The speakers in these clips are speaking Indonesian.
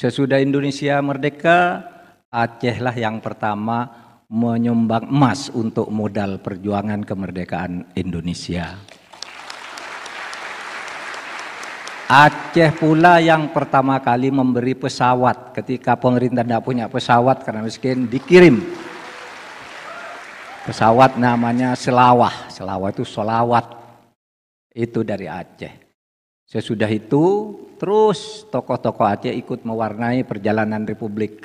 Sesudah Indonesia merdeka, Aceh lah yang pertama menyumbang emas untuk modal perjuangan kemerdekaan Indonesia. Aceh pula yang pertama kali memberi pesawat ketika pemerintah tidak punya pesawat karena miskin, dikirim pesawat namanya Selawah. Selawah itu solawat, itu dari Aceh. Sesudah itu terus tokoh-tokoh Aceh ikut mewarnai perjalanan Republik.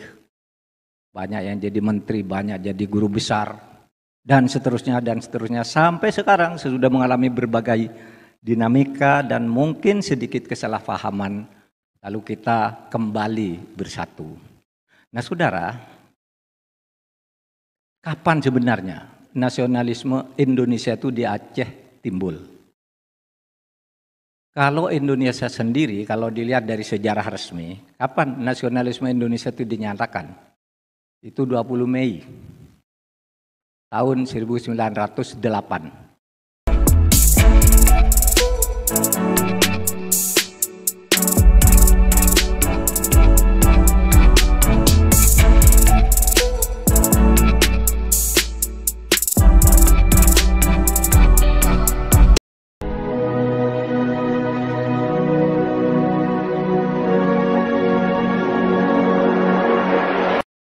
Banyak yang jadi menteri, banyak jadi guru besar, dan seterusnya sampai sekarang sesudah mengalami berbagai dinamika dan mungkin sedikit kesalahpahaman, lalu kita kembali bersatu. Nah saudara, kapan sebenarnya nasionalisme Indonesia itu di Aceh timbul? Kalau Indonesia sendiri, kalau dilihat dari sejarah resmi, kapan nasionalisme Indonesia itu dinyatakan? Itu 20 Mei tahun 1908.